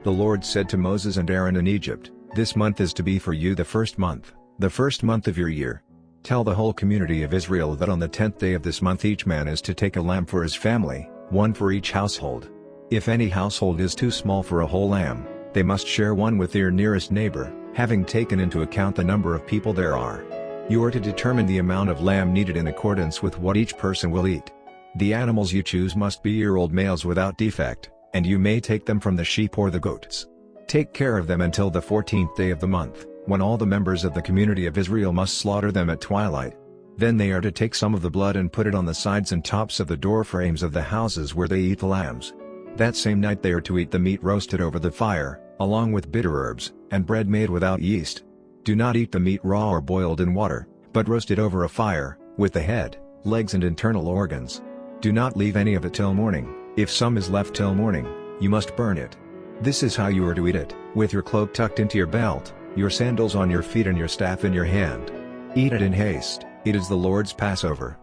The Lord said to Moses and Aaron in Egypt, "This month is to be for you the first month of your year. Tell the whole community of Israel that on the 10th day of this month each man is to take a lamb for his family, one for each household. If any household is too small for a whole lamb, they must share one with their nearest neighbor, having taken into account the number of people there are. You are to determine the amount of lamb needed in accordance with what each person will eat. The animals you choose must be year-old males without defect, and you may take them from the sheep or the goats. Take care of them until the 14th day of the month, when all the members of the community of Israel must slaughter them at twilight. Then they are to take some of the blood and put it on the sides and tops of the door frames of the houses where they eat the lambs. That same night they are to eat the meat roasted over the fire, along with bitter herbs, and bread made without yeast. Do not eat the meat raw or boiled in water, but roast it over a fire, with the head, legs and internal organs. Do not leave any of it till morning. If some is left till morning, you must burn it. This is how you are to eat it, with your cloak tucked into your belt, your sandals on your feet and your staff in your hand. Eat it in haste, it is the Lord's Passover.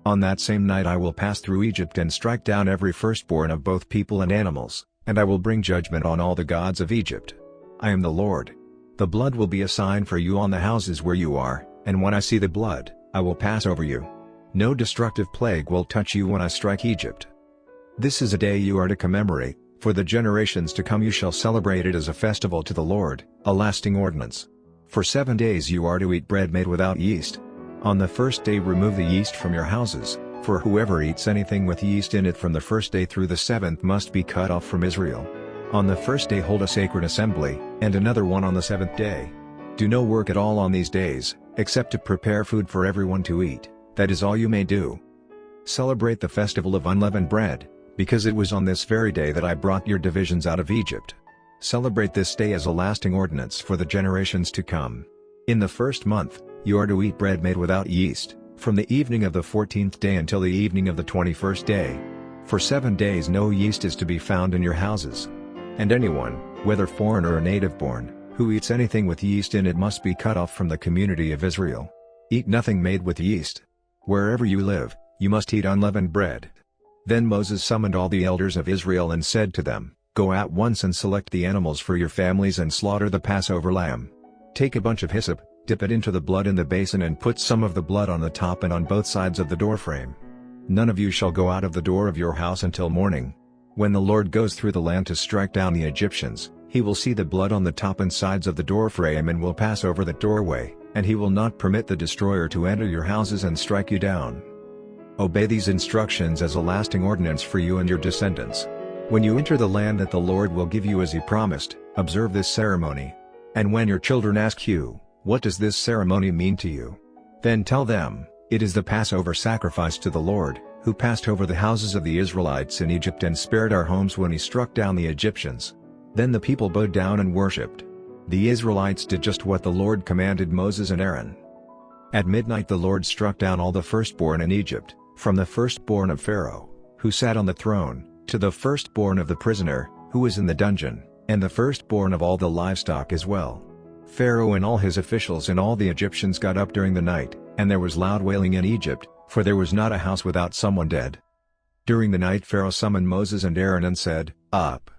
On that same night I will pass through Egypt and strike down every firstborn of both people and animals, and I will bring judgment on all the gods of Egypt. I am the Lord. The blood will be a sign for you on the houses where you are, and when I see the blood, I will pass over you. No destructive plague will touch you when I strike Egypt. This is a day you are to commemorate, for the generations to come you shall celebrate it as a festival to the Lord, a lasting ordinance. For 7 days you are to eat bread made without yeast. On the first day remove the yeast from your houses, for whoever eats anything with yeast in it from the first day through the 7th must be cut off from Israel. On the first day hold a sacred assembly, and another one on the 7th day. Do no work at all on these days, except to prepare food for everyone to eat, that is all you may do. Celebrate the festival of unleavened bread, because it was on this very day that I brought your divisions out of Egypt. Celebrate this day as a lasting ordinance for the generations to come. In the first month, you are to eat bread made without yeast, from the evening of the 14th day until the evening of the 21st day. For 7 days no yeast is to be found in your houses. And anyone, whether foreigner or native born, who eats anything with yeast in it must be cut off from the community of Israel. Eat nothing made with yeast. Wherever you live, you must eat unleavened bread. Then Moses summoned all the elders of Israel and said to them, "Go at once and select the animals for your families and slaughter the Passover lamb. Take a bunch of hyssop, dip it into the blood in the basin and put some of the blood on the top and on both sides of the doorframe. None of you shall go out of the door of your house until morning. When the Lord goes through the land to strike down the Egyptians, he will see the blood on the top and sides of the doorframe and will pass over the doorway, and he will not permit the destroyer to enter your houses and strike you down. Obey these instructions as a lasting ordinance for you and your descendants. When you enter the land that the Lord will give you as he promised, observe this ceremony. And when your children ask you, 'What does this ceremony mean to you?' then tell them, 'It is the Passover sacrifice to the Lord, who passed over the houses of the Israelites in Egypt and spared our homes when he struck down the Egyptians.'" Then the people bowed down and worshipped. The Israelites did just what the Lord commanded Moses and Aaron. At midnight the Lord struck down all the firstborn in Egypt, from the firstborn of Pharaoh, who sat on the throne, to the firstborn of the prisoner, who was in the dungeon, and the firstborn of all the livestock as well. Pharaoh and all his officials and all the Egyptians got up during the night, and there was loud wailing in Egypt, for there was not a house without someone dead. During the night Pharaoh summoned Moses and Aaron and said, "Up!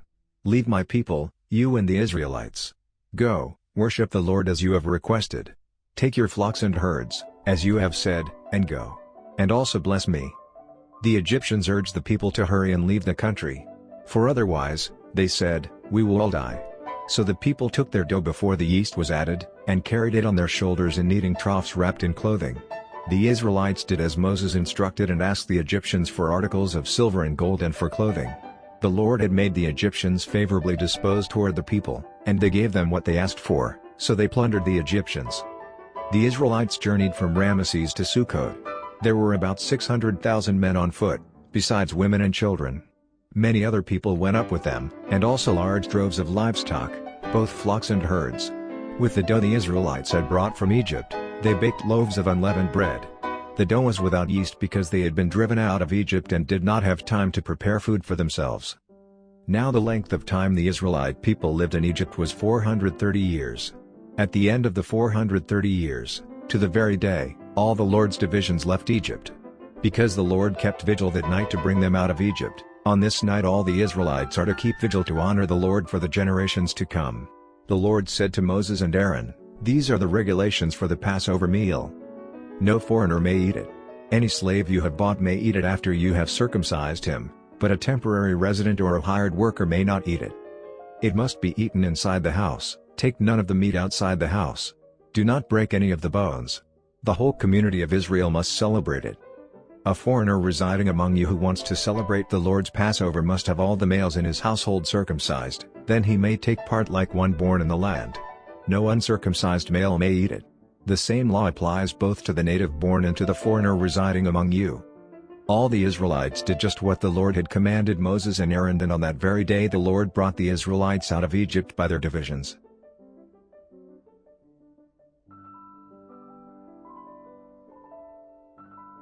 Leave my people, you and the Israelites. Go, worship the Lord as you have requested. Take your flocks and herds, as you have said, and go. And also bless me." The Egyptians urged the people to hurry and leave the country. For otherwise, they said, "We will all die." So the people took their dough before the yeast was added, and carried it on their shoulders in kneading troughs wrapped in clothing. The Israelites did as Moses instructed and asked the Egyptians for articles of silver and gold and for clothing. The Lord had made the Egyptians favorably disposed toward the people, and they gave them what they asked for, so they plundered the Egyptians. The Israelites journeyed from Ramesses to Sukkot. There were about 600,000 men on foot, besides women and children. Many other people went up with them, and also large droves of livestock, both flocks and herds. With the dough the Israelites had brought from Egypt, they baked loaves of unleavened bread. The dough was without yeast because they had been driven out of Egypt and did not have time to prepare food for themselves. Now the length of time the Israelite people lived in Egypt was 430 years. At the end of the 430 years, to the very day, all the Lord's divisions left Egypt. Because the Lord kept vigil that night to bring them out of Egypt, On this night all the Israelites are to keep vigil to honor the Lord for the generations to come. The Lord said to Moses and Aaron, "These are the regulations for the Passover meal. No foreigner may eat it. Any slave you have bought may eat it after you have circumcised him, but a temporary resident or a hired worker may not eat it. It must be eaten inside the house. Take none of the meat outside the house. Do not break any of the bones. The whole community of Israel must celebrate it. A foreigner residing among you who wants to celebrate the Lord's Passover must have all the males in his household circumcised, then he may take part like one born in the land. No uncircumcised male may eat it. The same law applies both to the native born and to the foreigner residing among you." All the Israelites did just what the Lord had commanded Moses and Aaron, and on that very day the Lord brought the Israelites out of Egypt by their divisions.